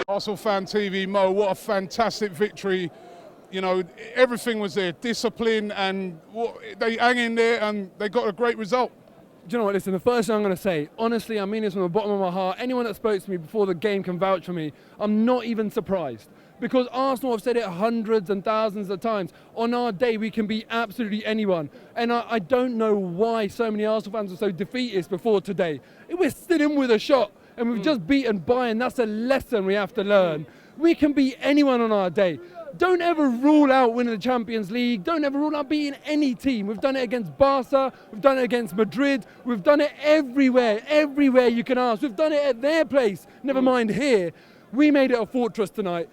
Arsenal Fan TV, Mo, what a fantastic victory. You know, everything was there, discipline, and they hang in there and they got a great result. Do you know what, listen, the first thing I'm going to say, honestly, I mean this from the bottom of my heart, anyone that spoke to me before the game can vouch for me, I'm not even surprised. Because Arsenal have said it hundreds and thousands of times, on our day we can beat absolutely anyone. And I don't know why so many Arsenal fans are so defeatist before today. We're still in with a shot, and we've just beaten Bayern. That's a lesson we have to learn. We can beat anyone on our day. Don't ever rule out winning the Champions League. Don't ever rule out beating any team. We've done it against Barca. We've done it against Madrid. We've done it everywhere you can ask. We've done it at their place, never mind here. We made it a fortress tonight.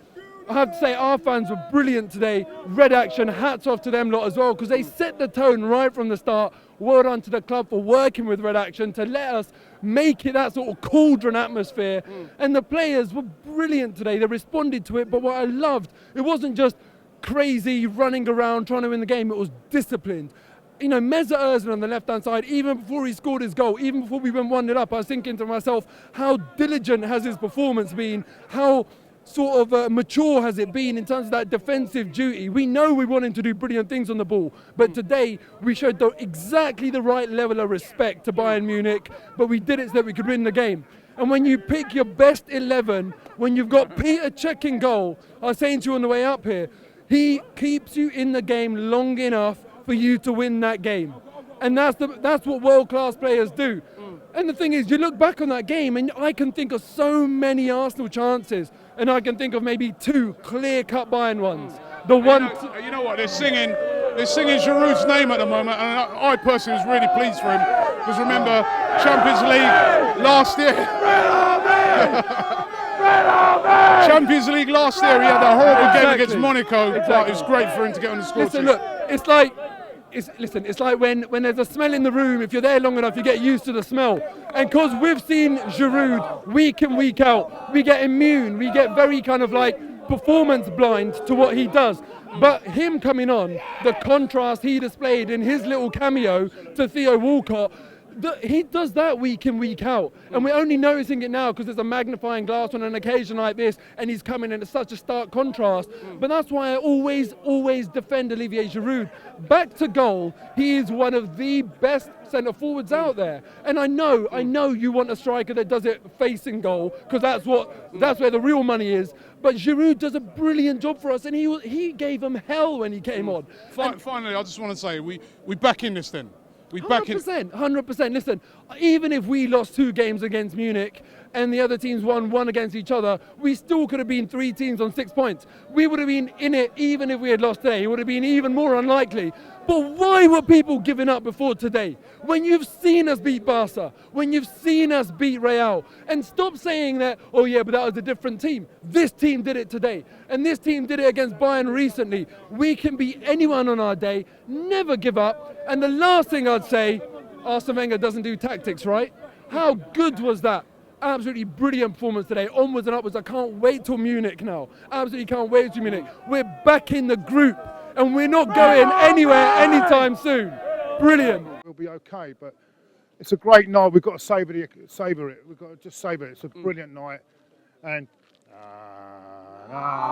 I have to say our fans were brilliant today. Red Action, hats off to them lot as well, because they set the tone right from the start. Well done to the club for working with Red Action to let us make it that sort of cauldron atmosphere. And the players were brilliant today. They responded to it, but what I loved, it wasn't just crazy running around trying to win the game, it was disciplined. You know, Mesut Ozil on the left-hand side, even before he scored his goal, even before we went 1-0 up, I was thinking to myself, how diligent has his performance been? How sort of mature has it been in terms of that defensive duty? We know we want him to do brilliant things on the ball, but today we showed exactly the right level of respect to Bayern Munich, but we did it so that we could win the game. And when you pick your best 11, when you've got Peter Cech in goal, I was saying to you on the way up here, he keeps you in the game long enough for you to win that game. And that's what world-class players do. And the thing is, you look back on that game and I can think of so many Arsenal chances, and I can think of maybe 2 clear-cut Bayern ones. The one. You know what? They're singing Giroud's name at the moment, and I personally was really pleased for him because remember Champions League last year. Champions League last year, he had that horrible game against Monaco. But it's great for him to get on the score sheet. Look, it's like when there's a smell in the room, if you're there long enough, you get used to the smell. And because we've seen Giroud week in, week out, we get immune, we get very kind of like performance blind to what he does. But him coming on, the contrast he displayed in his little cameo to Theo Walcott, he does that week in, week out. And we're only noticing it now because there's a magnifying glass on an occasion like this, and he's coming in at such a stark contrast. But that's why I always defend Olivier Giroud. Back to goal, he is one of the best centre forwards out there. And I know you want a striker that does it facing goal, because that's where the real money is. But Giroud does a brilliant job for us, and he gave them hell when he came on. Finally, I just want to say, we back in this then. 100%. Listen, even if we lost 2 games against Munich and the other teams won 1 against each other, we still could have been 3 teams on 6 points. We would have been in it even if we had lost today. It would have been even more unlikely. But why were people giving up before today? When you've seen us beat Barca, when you've seen us beat Real, and stop saying that, oh yeah, but that was a different team. This team did it today, and this team did it against Bayern recently. We can beat anyone on our day, never give up. And the last thing I'd say, Arsene Wenger doesn't do tactics, right? How good was that? Absolutely brilliant performance today, onwards and upwards. I can't wait till Munich now. Absolutely can't wait till Munich. We're back in the group, and we're not going anywhere anytime soon. Brilliant. We'll be okay, but it's a great night. We've got to savour it. We've got to just savour it. It's a brilliant night, and. Giroud!